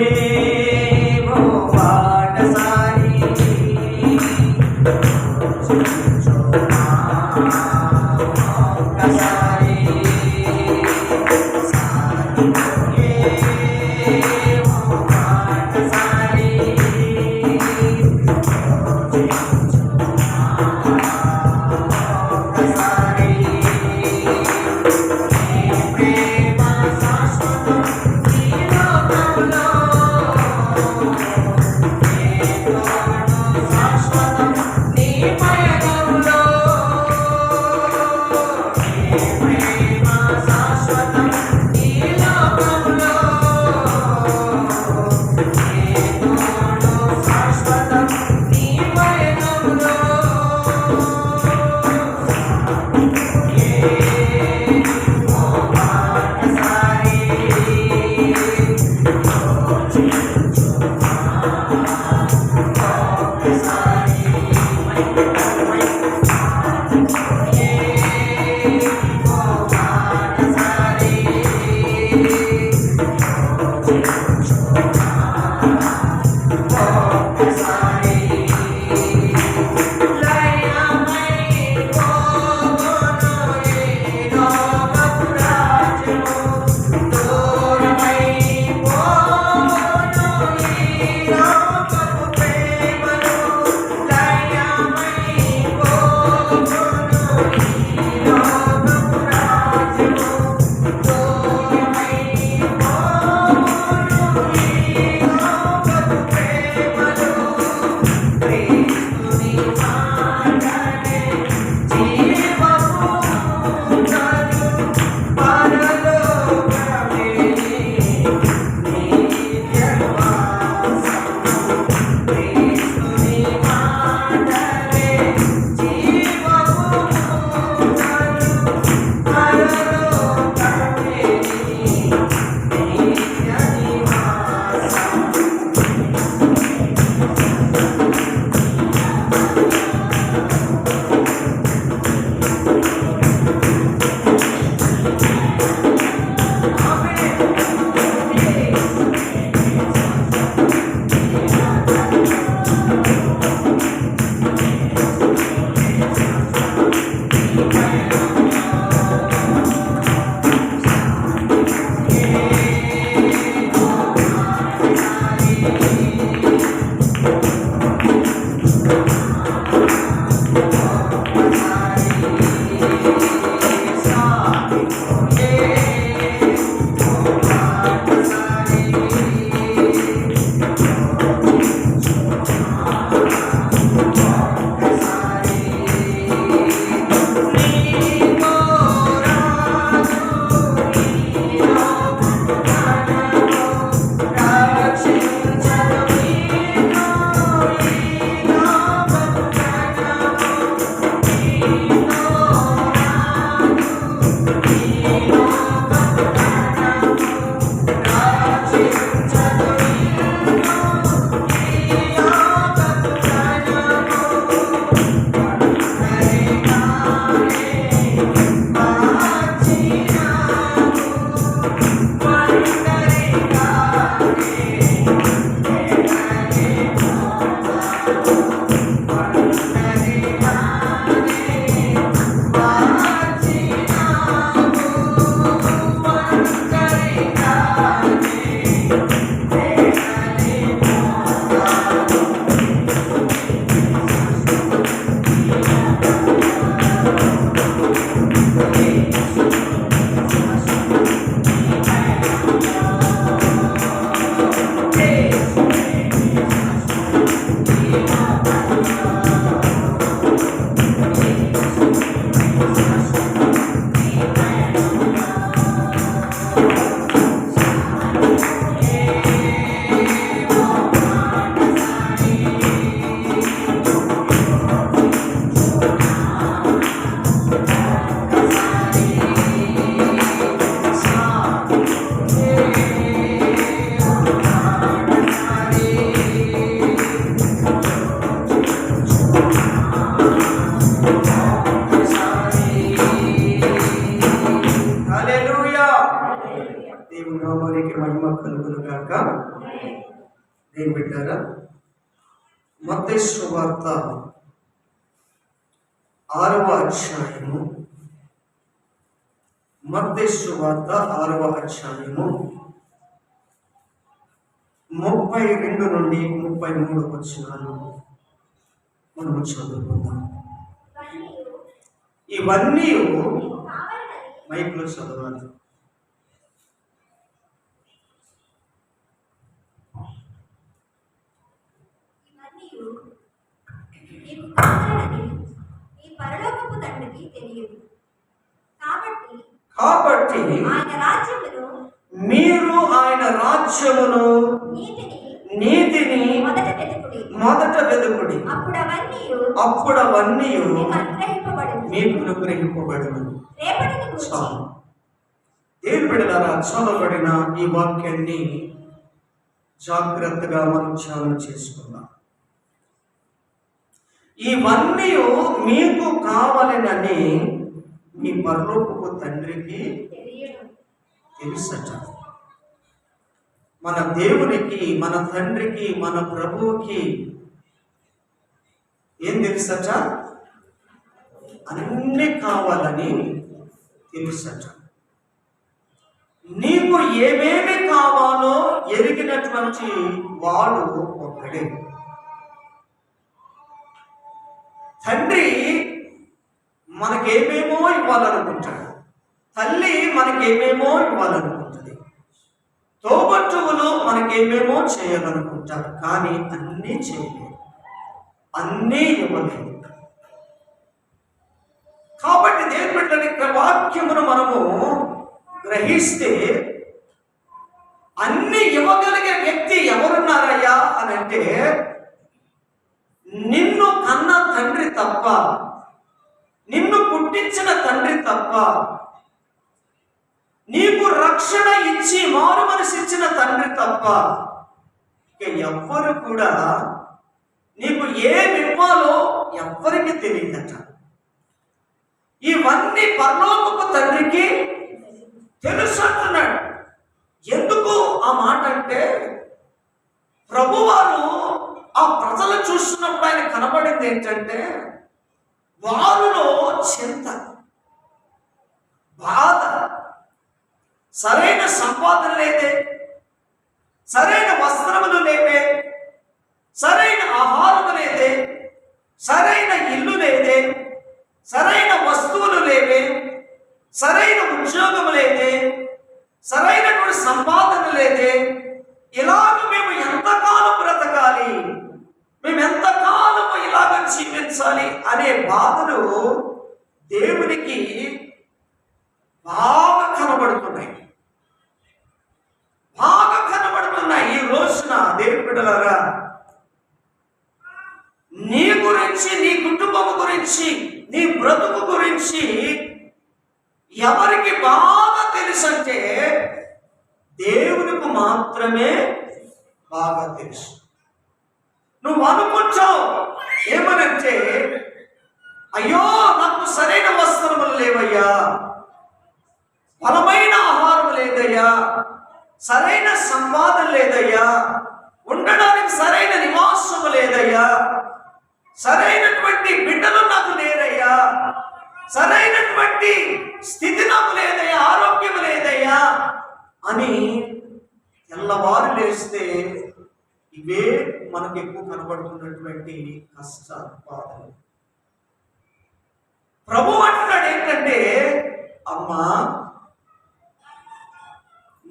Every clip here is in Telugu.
సాగిపోయేమో బాటసారి చూచోమా ఒక్కసారి సాగిపోయేమో బాటసారి ఒక్కసారి ప్రేమ శాశ్వతం ఈ లోకంలో శాశ్వతం నీ పయనంలో ప్రేమ శాశ్వతం ఈ లోకంలో శాశ్వతం నీ పయనంలో కలుగును గాక. ఏం పెట్టారా? మత్తయి సువార్త 6వ అధ్యాయము, మత్తయి సువార్త 6వ అధ్యాయము 32 నుండి 33 వచనాలు మనము చదువుకుందాం. ఇవన్నీ మైక్లో చదవాలి. కాబట్టి మీరు ఆయన రాజ్యమును నీతిని మొదట వెతుకుడి, అప్పుడు అవన్నీ మీకు అనుగ్రహింపబడును. దేవుని బిడ్డలారా, చదవబడిన ఈ వాక్యాన్ని జాగ్రత్తగా మనం ధ్యానం చేసుకుందాం. ఇవన్నీ మీకు కావాలనని మీ పరలోకపు తండ్రికి తెలుసట. మన దేవునికి, మన తండ్రికి, మన ప్రభువుకి ఏం తెలుసట? అన్నీ కావాలని తెలుసట. నీకు ఏమేమి కావాలో ఎరిగినటువంటి వాడు ఒక్కడే. తండ్రి మనకేమేమో ఇవ్వాలనుకుంటాడు, తల్లి మనకేమేమో ఇవ్వాలనుకుంటుంది, తోబట్టువులు మనకేమేమో చేయాలనుకుంటారు. కానీ అన్నీ చేయలేదు, అన్నీ ఇవ్వలేదు. కాబట్టి దేవుని బిడ్డల వాక్యమును మనము గ్రహిస్తే అన్ని ఇవ్వగలిగే వ్యక్తి ఎవరున్నారయ్యా అని అంటే నిన్ను కన్న తండ్రి తప్ప, నిన్ను పుట్టించిన తండ్రి తప్ప, నీకు రక్షణ ఇచ్చి మారు మనసు ఇచ్చిన తండ్రి తప్ప ఇక ఎవ్వరు కూడా నీకు ఏమి ఇవ్వాలో ఎవ్వరికి తెలియదట. ఇవన్నీ పరలోకపు తండ్రికి తెలుసు అంటున్నాడు. ఎందుకు ఆ మాట అంటే, ప్రభువారు ఆ ప్రజలు చూస్తున్నప్పుడు ఆయన కనబడింది ఏంటంటే వారిలో చింత, బాధ. సరైన సంపాదన లేదే, సరైన వస్త్రములు లేవే, సరైన ఆహారము లేదే, సరైన ఇల్లు లేదే, సరైన వస్తువులు లేవే, సరైన ఉద్యోగం లేదే, సరైనటువంటి సంపాదన లేదే. ఇలాగ మేము ఎంతకాలం బ్రతకాలి, మేము ఎంతకాలము ఇలాగ జీవించాలి అనే బాధలు దేవునికి బాగా కనబడుతున్నాయి, బాగా కనబడుతున్నాయి. ఈ రోజున దేవుని బిడ్డలారా, నీ గురించి, నీ కుటుంబం గురించి, నీ బ్రతుకు గురించి ఎవరికి బాగా తెలుసు అంటే దేవునికి మాత్రమే బాగా తెలుసు. నువ్వు అనుకుంటావు ఏమనంటే, అయ్యో నాకు సరైన వస్త్రములు లేవయ్యా, బలమైన ఆహారం లేదయ్యా, సరైన సంపాదన లేదయ్యా, ఉండడానికి సరైన నివాసము లేదయ్యా, సరైనటువంటి బిడ్డలు నాకు లేదయ్యా, సరైనటువంటి స్థితి నాకు లేదయ్యా, ఆరోగ్యం లేదయ్యా అని తెల్లవారు లేస్తే ఇవే మనకు ఎక్కువ కనబడుతున్నటువంటి కష్ట బాధలు. ప్రభు అంటున్నాడు ఏంటంటే, అమ్మా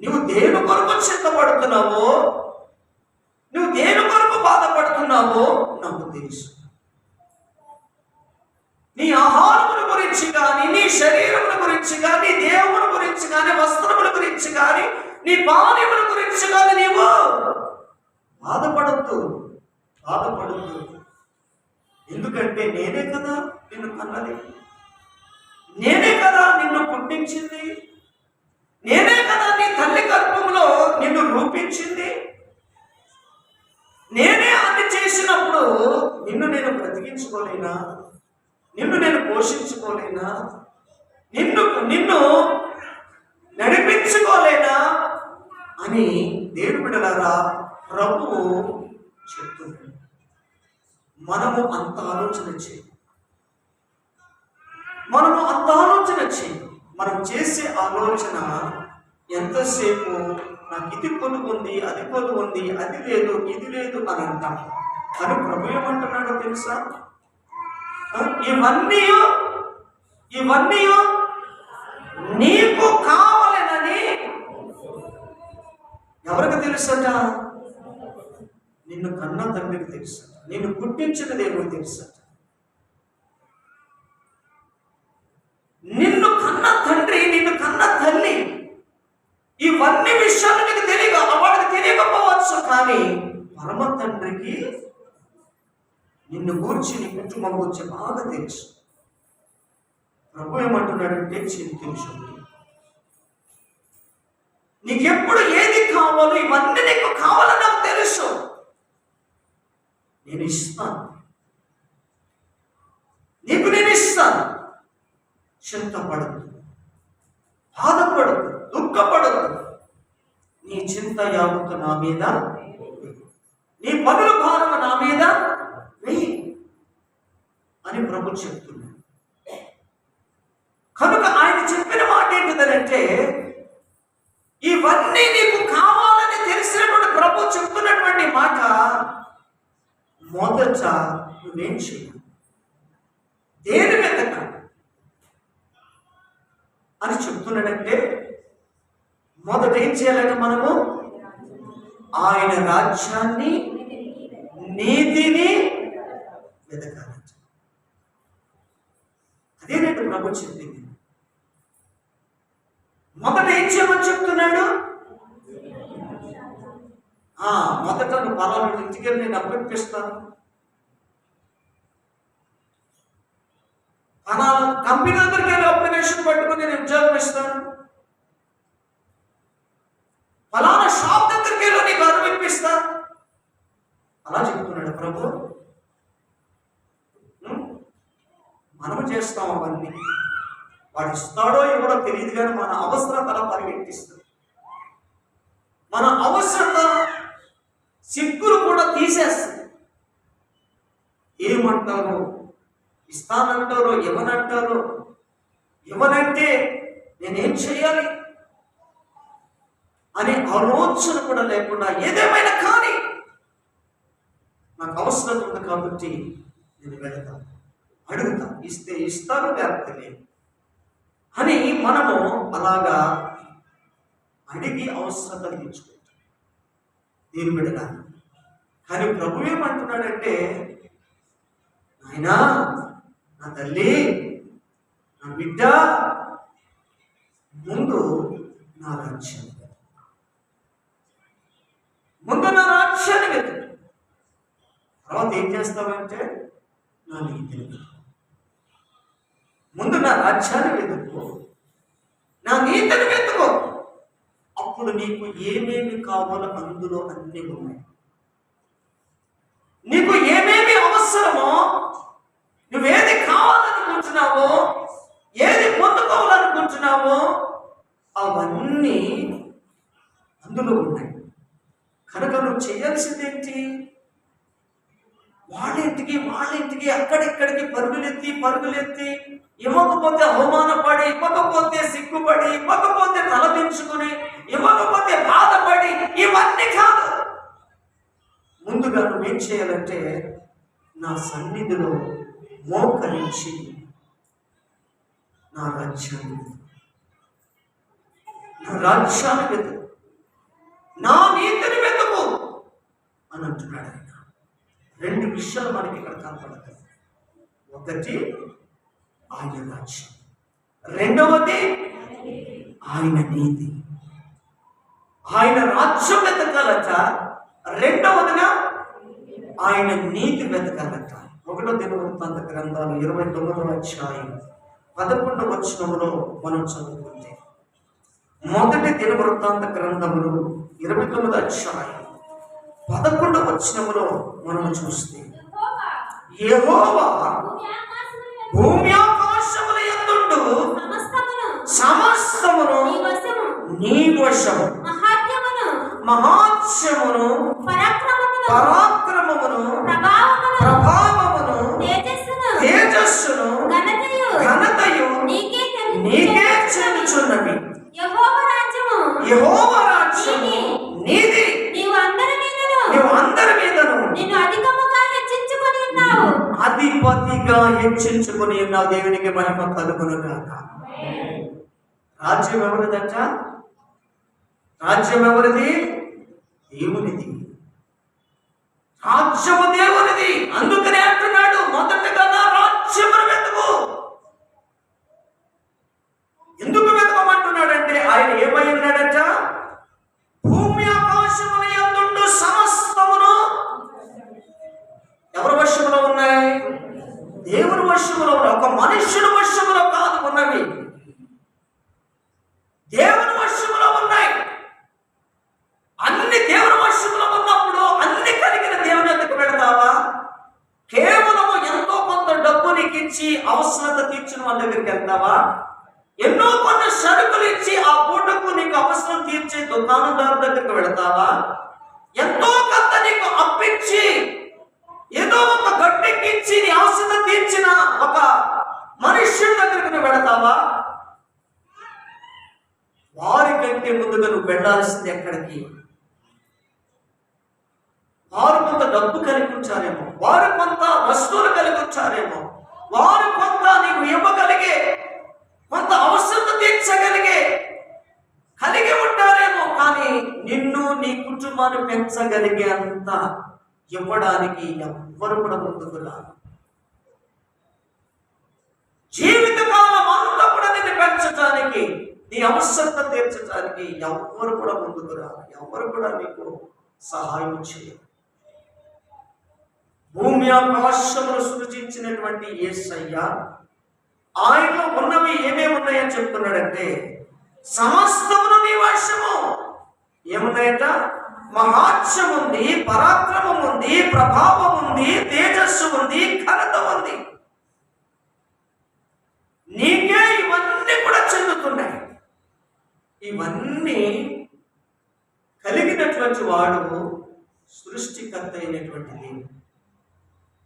నువ్వు దేని కొరకు చింతపడుతున్నావో, నువ్వు దేని కొరకు బాధపడుతున్నావో నాకు తెలుసు. నీ ఆహారముల గురించి కానీ, నీ శరీరముల గురించి కానీ, దేవుని గురించి కానీ, వస్త్రముల గురించి కానీ, నీ పానీయముల గురించి కానీ నీవు బాధపడద్దు. ఎందుకంటే నేనే కదా నిన్ను కన్నది, నేనే కదా నిన్ను పుట్టించింది, నేనే కదా నీ తల్లి గర్భంలో నిన్ను రూపించింది. నేనే అన్ని చేసినప్పుడు నిన్ను నేను బ్రతికించుకోలేనా, నిన్ను నేను పోషించుకోలేనా, నిన్ను నడిపించుకోలేనా అని దేవుని బిడ్డలారా ప్రభువు చెప్తున్నాడు. మనము అంత ఆలోచన చేయం. మనం చేసే ఆలోచన ఎంతసేపు నాకు ఇది కొలువు ఉంది, అది కొలువు ఉంది, అది లేదు, ఇది లేదు అని అంటాం. కానీ ప్రభు ఏమంటున్నాడో తెలుసా? ఇవన్నీ నీకు కావాలనని ఎవరికి తెలుసట? నిన్ను కన్న తండ్రికి తెలుసట. నిన్ను పుట్టించిన దేవుడికి తెలుసట. నిన్ను కన్న తండ్రి, నిన్ను కన్న తల్లి, ఇవన్నీ విషయాలు నీకు వాడికి తెలియకపోవచ్చు. కానీ పరమ తండ్రికి నిన్ను గూర్చి, నీ కుటుంబం గురించి బాగా తెలుసు. ప్రభు ఏమంటున్నాడంటే చింతించండి. నీకెప్పుడు ఏది కావాలో ఇవన్నీ నీకు కావాలని నాకు తెలుసు. నేను ఇస్తాను, నీకు నేను ఇస్తాను. చింతపడదు, బాధపడదు, దుఃఖపడదు. నీ చింత యావత్తు నా మీద, నీ పనుల భారము నా మీద వెయ్యి అని ప్రభు చెప్తున్నాడు. కనుక ఆయన చెప్పిన మాట ఏంటిదంటే, ఇవన్నీ నీకు కావాలని తెలిసినటువంటి ప్రభు చెప్తున్నటువంటి మాట, మొదట నువ్వేం చేయాలి? దేని వెతక అని చెప్తున్నాడంటే, మొదట ఏం చేయాలంటే మనము ఆయన రాజ్యాన్ని, నీతిని వెతకాలి. అదేనంటే ప్రభు చెప్పింది. మొదట ఏం చేయమని చెప్తున్నాడు? మొదట నువ్వు పలానా ఇంటికి వెళ్ళి నేను అప్పగిస్తాను, పలానా కంపెనీ దగ్గరికి వెళ్ళి అప్లికేషన్ పట్టుకుని నేను ఉద్యోగం ఇస్తాను, పలానా షాప్ దగ్గరికి వెళ్ళి నీకు అనుమతిస్తా, అలా చెప్తున్నాడు ప్రభు. మనము చేస్తాం అవన్నీ. వాడు ఇస్తాడో ఇవ్వడో తెలియదు, కానీ మన అవసరత అలా పరిగెట్టిస్తుంది. మన అవసరత సిగ్గులు కూడా తీసేస్తుంది. ఏమంటారో, ఇస్తానంటారో, ఇవ్వనంటారో, ఇవ్వనంటే నేనేం చేయాలి అనే ఆలోచన కూడా లేకుండా ఏదేమైనా కానీ నాకు అవసరం ఉంది కాబట్టి నేను వెళతాను, అడుగుతా, ఇస్తే ఇస్తాను, లేకపోతే లేదు అని మనము అలాగా అడిగి అవసరతలు తీర్చుకుంటాం దీని బిడ్డగా. కానీ ప్రభు ఏమంటున్నాడంటే, నాయనా, నా తల్లి, నా బిడ్డ, ముందు నా రాజ్యాన్ని వెతుకు. తర్వాత ఏం చేస్తావంటే నా నీతిని వెతుకు. ముందు నా రాజ్యాన్ని వెతుకు, నా నీతిని వెతుకు. అప్పుడు నీకు ఏమేమి కావాలో అందులో అన్నీ ఉన్నాయి. నీకు ఏమేమి అవసరమో, నువ్వేది కావాలనుకుంటున్నావో, ఏది పొందుకోవాలనుకుంటున్నావో అవన్నీ అందులో ఉన్నాయి. కనుక నువ్వు చేయాల్సిందేంటి? వాళ్ళింటికి అక్కడిక్కడికి పరుగులెత్తి ఇవ్వకపోతే అవమానపడి, ఇవ్వకపోతే సిగ్గుపడి, ఇవ్వకపోతే తలదించుకుని, ఇవ్వకపోతే బాధపడి, ఇవన్నీ కాదు. ముందుగా నువ్వేం చేయాలంటే నా సన్నిధిలో మోకరించి నా రాజ్యాన్ని వెతుకు, నా నీతిని వెతుకు అని అంటున్నాడు ఆయన. రెండు విషయాలు మనకి ఇక్కడ కనపడతాయి. ఒకటి ఆయన రాజ్యం, రెండవది ఆయన నీతి. ఆయన రాజ్యం వెతకాలట, రెండవదిగా ఆయన నీతి వెతకాలట. 1 దినవృత్తాంత గ్రంథాలు 29వ అధ్యాయం 11వ వచనంలో మనం చదువుకుంటే, 1 దినవృత్తాంత గ్రంథములు 29వ అధ్యాయం 11వ వచనంలో మనం చూస్తే, యెహోవా భూమి ఆకాశముల యందుండు సమస్తమును నీ వశము, మహాత్మ్యమును పరాక్రమమును ప్రభావమును తేజస్సును ఘనతయు నీకే చెందుచున్నవి. యెహోవా రాజ్యము నీది, నీవు అందరి మీదను అధిపతిగా హెచ్చించుకొని ఉన్నావు. దేవునికి మహిమ కలుగును గాక. రాజ్యం ఎవరిదంట? రాజ్యం ఎవరిది? దేవునిది. రాజ్యము దేవునిది. అందుకనే అంటున్నాడు, మొదటగా నా రాజ్యమును వెతుకు. ఎందుకు వెతకమంటున్నాడంటే ఆయన ఏమై ఉన్నాడట? భూమి ఆకాశముల యందుండు సమస్తమును ఎవరి వశములో ఉన్నాయి? దేవుని వశములో ఉన్నాయి. ఒక మనుష్యుని వశములో కాదు ఉన్నవి, దేవుని వశములో ఉన్నాయి. అన్ని దేవుని వశములో ఉన్నప్పుడు అన్ని కలిగిన దేవుని వద్దకు వెళతావా? కేవలము ఎంతో కొంత డబ్బు నీకు ఇచ్చి అవసరత తీర్చిన వాళ్ళ దగ్గరికి వెళ్తావా? ఎన్నో కొన్ని సరుకులు ఇచ్చి ఆ పూటకు నీకు అవసరం తీర్చే దుకాణదారు దగ్గరికి వెళతావా? ఎంతో కొంత నీకు అప్పించి ఏదో ఒక గట్టెక్కించి నీ అవసరం తీర్చిన ఒక మనుష్యుడి దగ్గరికి నువ్వు వెళతావా? వారి కంటే ముందుగా నువ్వు వెళ్ళాల్సింది ఎక్కడికి? వారు కొంత డబ్బు కలిగి ఉంచారేమో, వారు కొంత వస్తువులు కలిగి ఉంచారేమో, వారు కొంత నీకు ఇవ్వగలిగే కొంత అవసరం తీర్చగలిగే కలిగి ఉంటారేమో, కానీ నిన్ను నీ కుటుంబాన్ని పెంచగలిగే అంత ఇవ్వడానికి ఎవ్వరు కూడా ముందుకు రారు. జీవితకాలం అంతా కూడా నిన్ను పెంచడానికి, నీ అవసరత తీర్చడానికి ఎవ్వరు కూడా ముందుకు రారు. ఎవ్వరు కూడా నీకు సహాయం చేయరు. భూమి ఆకాశములు సృజించినటువంటి యేసయ్య ఆయనలో ఉన్నవి ఏమేమి ఉన్నాయని చెప్తున్నాడంటే, సమస్తమును నీ వశము. ఏమున్నాయట? మహాత్మ్యం ఉంది, పరాక్రమం ఉంది, ప్రభావం ఉంది, తేజస్సు ఉంది, ఘనత ఉంది. నీకే ఇవన్నీ కూడా చెందుతున్నాయి. ఇవన్నీ కలిగినటువంటి వాడు సృష్టికర్త అయినటువంటి దేవుడు,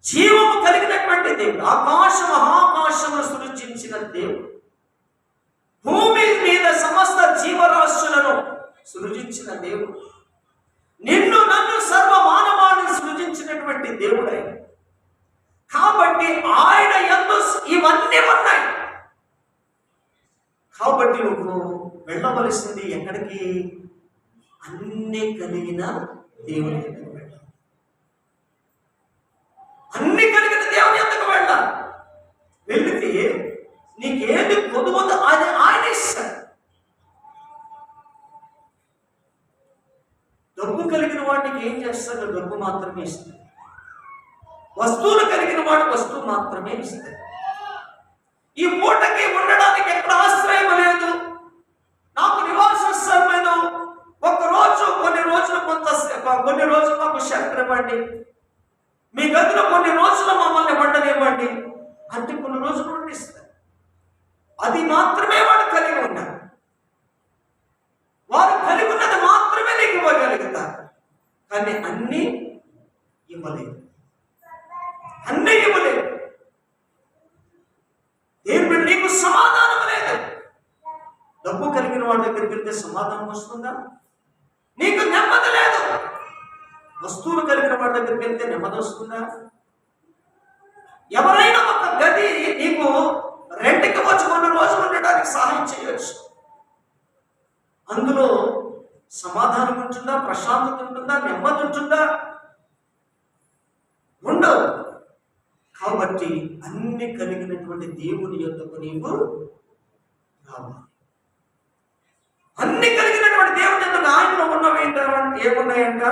జీవము కలిగినటువంటి దేవుడు, ఆకాశ మహాకాశమును సృజించిన దేవుడు, భూమి మీద సమస్త జీవరాశులను సృజించిన దేవుడు, నిన్ను నన్ను సర్వ మానవాళిని సృజించినటువంటి దేవుడై కాబట్టి ఆయన యందు ఇవన్నీ ఉన్నాయి. కాబట్టి నువ్వు వెళ్ళవలసింది ఎక్కడికి? అన్ని కలిగిన దేవుని దగ్గరికి వెళ్ళాలి. అన్ని కలిగిన దేవుని ఎందుకు వెళ్ళాలి? వెళితే నీకేది పొదువుందో అది ఆయన ఇస్తాడు. డబ్బు కలిగిన వాడికి ఏం చేస్తాడు? డబ్బు మాత్రమే ఇస్తాడు. వస్తువులు కలిగిన వాడు వస్తువు మాత్రమే ఇస్తాడు. ఈ పూటకి ఉండడానికి ఎక్కడ ఆశ్రయం లేదు, నాకు నివాస స్థలం లేదు, కొన్ని రోజులు మాకు షెల్టర్ ఇవ్వండి, మీ గదిలో కొన్ని రోజులు మమ్మల్ని వండనివ్వండి అంటే కొన్ని రోజులు వండిస్తారు. అది మాత్రమే వాడు కలిగి ఉన్నారు. వారు కలిగి ఉన్నది మాత్రమే నీకు ఇవ్వగలుగుతారు. కానీ అన్నీ ఇవ్వలేదు. దేవుడు నీకు సమాధానం లేదు. డబ్బు కలిగిన వాడి దగ్గరికి వెళ్తే సమాధానం వస్తుందా? నీకు నెమ్మది లేదు. వస్తువులు కలిగిన వాడి దగ్గరికి వెళ్తే నెమ్మది వస్తుందా? ఎవరైనా ఒక గది నీకు రెంట్కి వచ్చి కొన్ని రోజులు ఉండడానికి సహాయం చేయవచ్చు. అందులో సమాధానం ఉంటుందా? ప్రశాంతత ఉంటుందా? నెమ్మది ఉంటుందా? ఉండవు. కాబట్టి అన్ని కలిగినటువంటి దేవుని యొద్దకు నీవు రావాలి. అన్ని కలిగినటువంటి దేవుని యొద్దకు ఆయనలో ఉన్నవి ఏమున్నాయంట?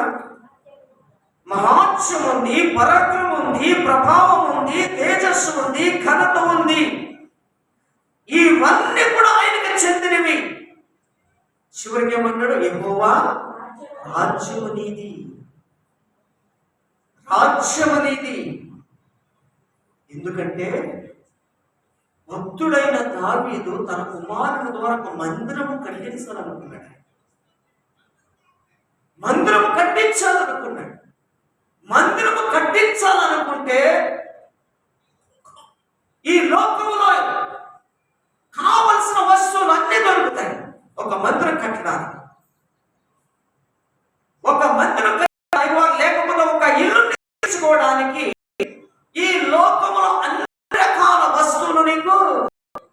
మహాత్మ్యం ఉంది, పరాక్రమం ఉంది, ప్రభావం ఉంది, తేజస్సు ఉంది, ఘనత ఉంది. ఇవన్నీ కూడా ఆయనకి చెందినవి. చివరికి ఏమన్నాడు? యెహోవా రాజ్యము నీది, రాజ్యము నీది. ఎందుకంటే భక్తుడైన దావీదు తన కుమారుని ద్వారా ఒక మందిరము కట్టించాలనుకున్నాడు. మందిరము కట్టించాలనుకున్నాడు. మందిరము కట్టించాలనుకుంటే ఈ లోకంలో కావలసిన వస్తువులు అన్నీ దొరుకుతాయి. ఒక మందిరం కట్టడానికి, ఒక మందిరం లేకపోతే ఒక ఇల్లు నిర్మించుకోవడానికి ఈ లోకంలో అన్ని రకాల వస్తువులు నీకు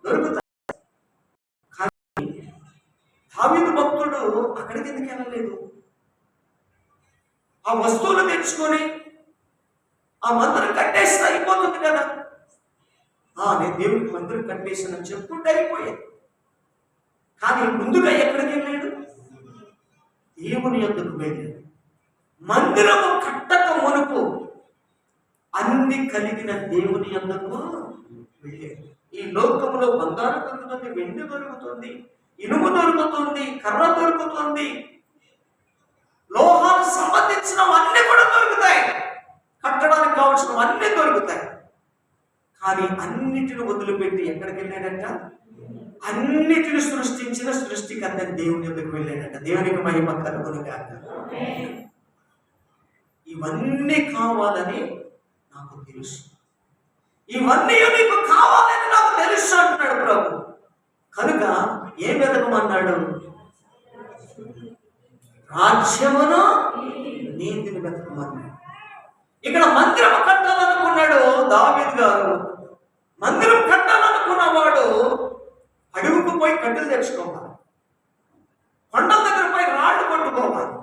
దొరుకుతాయి. కానీ దావీదు భక్తుడు అక్కడికి ఎందుకు వెళ్ళలేదు? ఆ వస్తువులు తెచ్చుకొని ఆ మందిరం కట్టేస్తే అయిపోతుంది కదా. నేను దేవుడికి మందిరం కట్టేసానని చెప్పుకుంటే అయిపోయాడు. కానీ ముందుగా ఎక్కడికి వెళ్ళాడు? దేవుని యొద్దకు వెళ్ళాడు. మందిరము కట్టక మునుపు అన్ని కలిగిన దేవుని యొద్దకు వెళ్ళాడు. ఈ లోకంలో బంగారు దొరుకుతుంది, వెండి దొరుకుతుంది, ఇనుము దొరుకుతుంది, కర్ర దొరుకుతుంది, లోహాలకు సంబంధించినవన్నీ కూడా దొరుకుతాయి, కట్టడానికి కావాల్సినవన్నీ దొరుకుతాయి. కానీ అన్నిటిని వదిలిపెట్టి ఎక్కడికి వెళ్ళాడంట? అన్నిటిని సృష్టించిన సృష్టికర్త దేవుని యొద్దకు వెళ్ళాడంట. దేవునికి మహిమ కలుగును గాక. ఇవన్నీ కావాలని నాకు తెలుసు, ఇవన్నీ నీకు కావాలని నాకు తెలుసు అంటున్నాడు ప్రభు. కనుక ఏం వెతకమన్నాడు? రాజ్యమును నీతిని వెతకమన్నాడు. ఇక్కడ మందిరం కట్టాలనుకున్నాడు దావీదు గారు. మందిరం కట్టాలనుకున్నవాడు అడుగుకు పోయి కట్టెలు తెచ్చుకోవాలి, కొండల దగ్గర పోయి రాళ్ళు కొట్టుకోవాలి,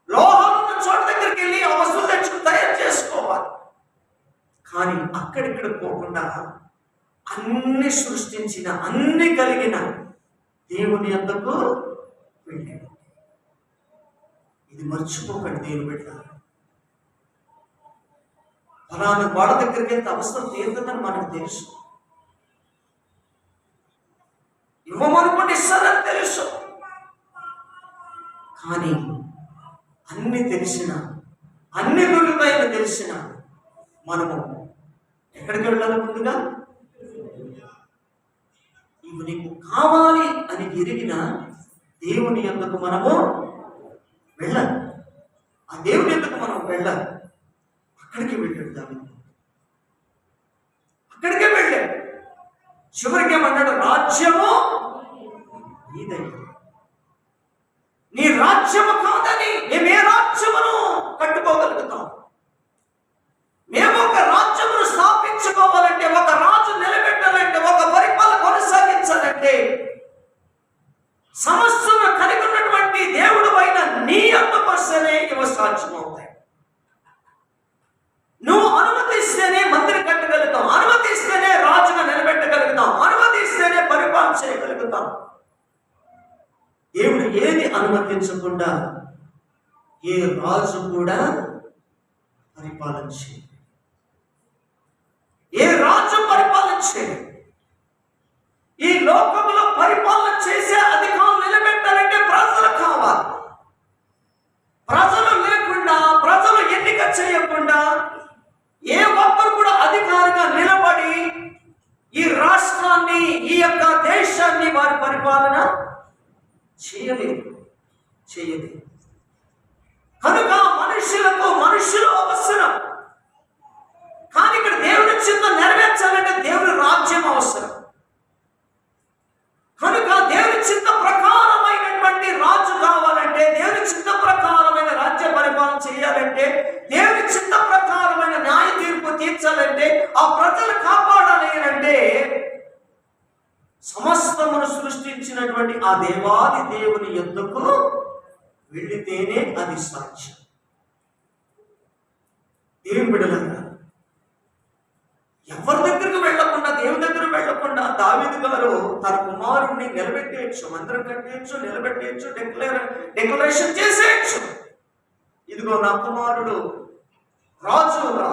లోహాలు ఉన్న చోట దగ్గరికి వెళ్ళి ఆ వస్తువులు తెచ్చుకుని తయారు చేసుకోవాలి. కానీ అక్కడిక్కడ పోకుండా అన్ని సృష్టించిన, అన్ని కలిగిన దేవుని యొద్దకు వెళ్ళాడు. ఇది మర్చిపోకండి దేవుని బిడ్డ. ఫలానా గోడ దగ్గరికి వెళ్తే అవసరం తీరుతుందని మనకు తెలుసు, ఇవ్వమనుకోండి ఇస్తారని తెలుసు. కానీ అన్ని తెలిసిన, అన్ని దొరుకుతాయని తెలిసిన మనము ఎక్కడికి వెళ్ళాలి? ముందుగా ఇవి నీకు కావాలి అని ఎరిగిన దేవుని యొద్దకు మనము వెళ్ళాలి. ఆ దేవుని యొద్దకు మనం వెళ్ళాలి. అక్కడికి వెళ్ళాడు దావీదు, అక్కడికే వెళ్ళాడు. చివరికి ఏమన్నాడు? రాజ్యము నీదయ్యా. నీ రాజ్యము కాదని మేము ఏ రాజ్యమును కట్టుకోగలుగుతాం? మేము ఒక రాజ్యమును స్థాపించుకోవాలంటే, ఒక రాజు నిలబెట్టాలంటే, ఒక పరిపాలన కొనసాగించాలంటే, సమస్తము కలిగి ఉన్నటువంటి దేవుడు అయిన నీ యొద్దకు వస్తేనే ఇవి సాధ్యమవుతాయి. నువ్వు అనుమతిస్తేనే మందిరం కట్టగలుగుతాం, అనుమతిస్తేనే రాజుగా నిలబెట్టగలుగుతాం, అనుమతిస్తేనే పరిపాలన చేయగలుగుతాం. దేవుడు ఏది అనుమతించకుండా ఏ రాజు కూడా పరిపాలన చేయడు, ఏ రాజు పరిపాలన చేయడు. ఈ లోకంలో పరిపాలన చేసే అధికారులు నిలబెట్టాలంటే ప్రజలు కావాలి. ప్రజలు లేకుండా, ప్రజలు ఎన్నిక చేయకుండా ఏ ఒక్కరు కూడా అధికారిగా నిలబడి ఈ రాష్ట్రాన్ని, ఈ యొక్క దేశాన్ని వారి పరిపాలన చేయలేదు. కనుక మనుషులకు మనుషులు అవసరం. కానీ ఇక్కడ దేవుని చిత్తం నెరవేర్చాలంటే దేవుని రాజ్యం అవసరం. కనుక దేవుని చిత్త ప్రకారమైనటువంటి రాజు కావాలంటే, దేవుని చిత్త ప్రకారమైన రాజ్య పరిపాలన చేయాలంటే, దేవుని చిత్త ప్రకారమైన న్యాయ తీర్పు తీర్చాలంటే, ఆ ప్రజలు కాపాడాలి అంటే సమస్తమును సృష్టించినటువంటి ఆ దేవాది దేవుని యొద్దకు వెళ్ళితేనే అది సాధ్యం. దేవుని బిడ్డలారా, ఎవరి దగ్గరకు వెళ్ళకుండా, దేవుని దగ్గర వెళ్ళకుండా దావీదు గారు తన కుమారుణ్ణి నిలబెట్టేయచ్చు, మందిరం కట్టేయచ్చు, నిలబెట్టేయచ్చు, డిక్లరేషన్ చేసేయచ్చు. ఇదిగో నా కుమారుడు రాజుగా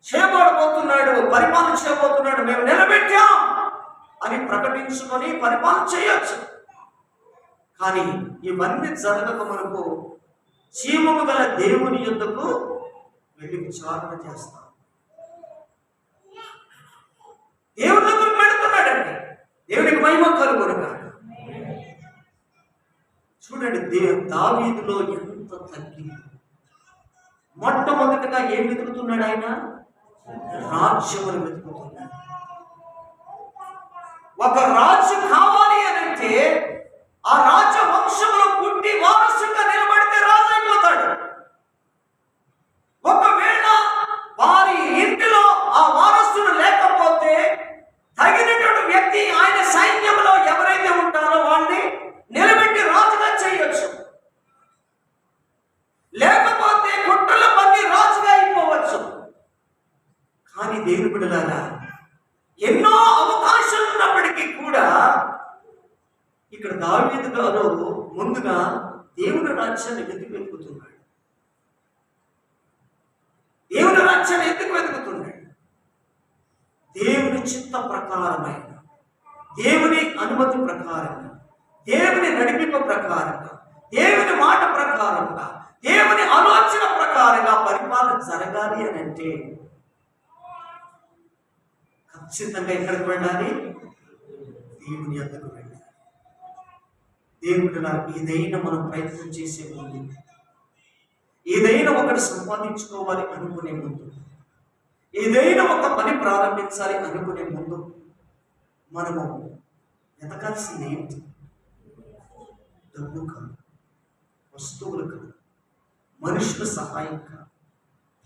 చేయబడబోతున్నాడు, పరిపాలన చేయబోతున్నాడు, మేము నిలబెట్టాం అని ప్రకటించుకొని పరిపాలన చేయొచ్చు. కానీ ఇవన్నీ జరగక మనకు జీవము గల దేవుని యొద్దకు వెళ్ళి విచారణ చేస్తాం. దేవుని దగ్గరకు వెళుతున్నాడండి. దేవునికి మహిమ కలుగును గాక. చూడండి, దావీదులో ఎంత తగ్గింది. మొట్టమొదటిగా ఏం వెతుకుతున్నాడు ఆయన? రాజ్యములు వెతుకుతున్నాడు. ఒక రాజు కావాలి అని అంటే ఆ రాజ వంశంలో పుట్టి వారసుగా నిలబడితే రాజు అయిపోతాడు. ఒకవేళ వారి ఇంటిలో ఆ వారసుడు లేకపోతే తగినటువంటి వ్యక్తి ఆయన సైన్యంలో ఎవరైతే ఉంటారో వాళ్ళని నిలబెట్టి రాజుగా చేయొచ్చు. లేకపోతే కుట్రల పని రాజుగా అయిపోవచ్చు. కానీ దేవుని బిడ్డలారా, ఎన్నో అవకాశాలు ఉన్నప్పటికీ కూడా ఇక్కడ దావీదు గారు ముందుగా దేవుని రాజ్యాన్ని వెతుకుతున్నాడు. దేవుని రాజ్యాన్ని ఎందుకు వెతుకుతున్నాడు? దేవుని చిత్త ప్రకారమైన, దేవుని అనుమతి ప్రకారంగా, దేవుని నడిపింపు ప్రకారంగా, దేవుని మాట ప్రకారంగా, దేవుని ఆలోచన ప్రకారంగా పరిపాలన జరగాలి అని అంటే ఖచ్చితంగా ఎక్కడికి వెళ్ళాలి? దేవుని యొద్దకు వెళ్ళాలి. దేవుడు ఏదైనా మనం ప్రయత్నం చేసే ముందు, ఏదైనా ఒకటి సంపాదించుకోవాలి అనుకునే ముందు, ఏదైనా ఒక పని ప్రారంభించాలి అనుకునే ముందు మనము ఎదగాల్సింది ఏంటి? డబ్బు కాదు, వస్తువులు కాదు, మనుషుల సహాయం కాదు,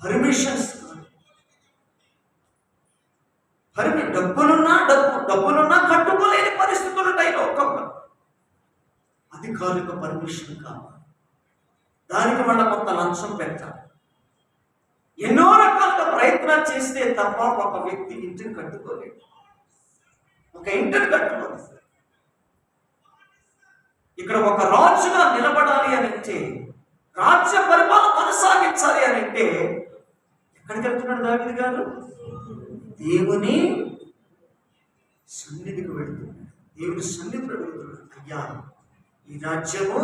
పర్మిషన్స్ కాదు. డబ్బులున్నా కట్టుకోలేని పరిస్థితులు ఉంటాయి ఒక్కొక్క. అధికారిక పర్మిషన్ కావాలి, దానికి మళ్ళీ కొంత లంచం పెట్టాలి. ఎన్నో రకాలుగా ప్రయత్నాలు చేస్తే తప్ప ఒక వ్యక్తి ఇంటిని కట్టుకోలేడు, ఒక ఇంటిని కట్టుకోలేదు. ఇక్కడ ఒక రాజుగా నిలబడాలి అని అంటే, రాజ్య పరిపాలన కొనసాగించాలి అని అంటే ఎక్కడికి వెళ్తున్నాడు దావీదు గారు? దేవుని సన్నిధికి వెళుతున్నాడు. దేవుని సన్నిధిలో వెళుతున్నాడు. అయ్యా, ఈ రాజ్యము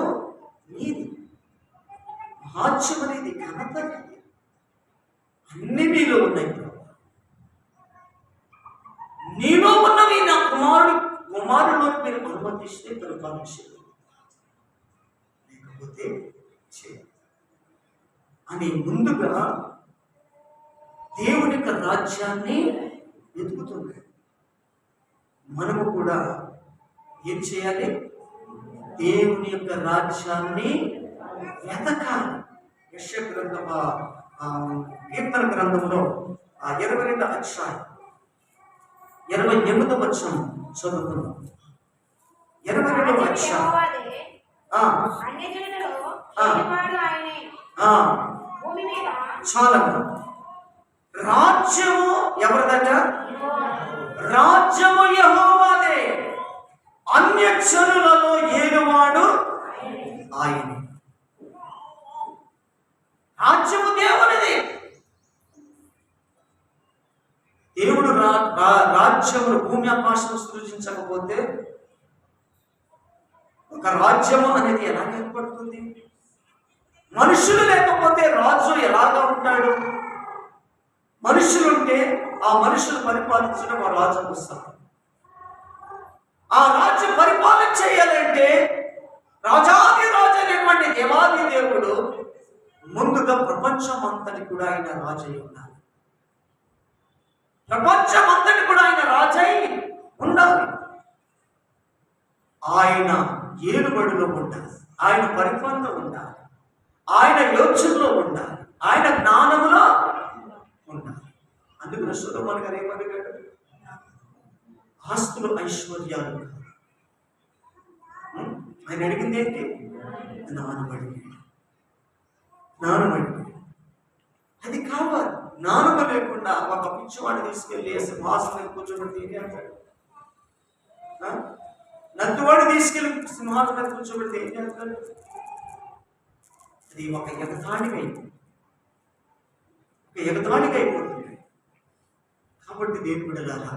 నీది, మహాత్యం అనేది, ఘనత అనేది అన్ని నీలో ఉన్నాయి ప్రభు. నీలో ఉన్నవి నా కుమారుడు మీరు అనుమతిస్తే పరిపాలించారు, లేకపోతే అని ముందుగా దేవుని యొక్క రాజ్యాన్ని వెతుకుతున్నాడు. మనము కూడా ఏం చేయాలి? దేవుని యొక్క రాజ్యాన్ని వెతకాలి. యెషయా గ్రంథము కీర్తన గ్రంథంలో 22వ అధ్యాయం 28వ వచనం చదువుతున్నాం. 22వ అధ్యాయం. చాలా రాజ్యము ఎవరిదట? రాజ్యము యెహోవాదే, అన్యజనులలో ఏలువాడు ఆయన. రాజ్యము దేవునిది. దేవుడు రాజ్యమును, భూమి ఆకాశం సృజించకపోతే ఒక రాజ్యము అనేది ఎలా ఏర్పడుతుంది? మనుషులు లేకపోతే రాజు ఎలాగా ఉంటాడు? మనుషులుంటే ఆ మనుషులు పరిపాలించడం ఆ రాజుకు వస్తారు. ఆ రాజ్యం పరిపాలన చేయాలంటే రాజాది రాజు అనేటువంటి దేవాది దేవుడు ముందుగా ప్రపంచం అంతటి కూడా ఆయన రాజై ఉండాలి. ప్రపంచం అంతటి కూడా ఆయన రాజై ఉండాలి. ఆయన ఏలుబడిలో ఉండాలి, ఆయన పరిపాలనలో ఉండాలి, ఆయన యోచనలో ఉండాలి, ఆయన జ్ఞానములో ఉండాలి. అందుకు సొలొమోను గారు ఏమడిగాడు? ఆస్తులు ఐశ్వర్యాలు ఆయన అడిగింది ఏంటి? జ్ఞానమడి. అది కావాలి. జ్ఞానము లేకుండా ఒక పిచ్చివాడిని తీసుకెళ్ళి సింహాసనం కూర్చోబెడితే ఏం చేస్తాడు? నత్తువాడు తీసుకెళ్ళి సింహాసనం కూర్చోబెడితే ఏం చేస్తాడు? అది ఒక ఎగతాళిగా అయిపోతుంది. కాబట్టి దేవుని బిడ్డలారా,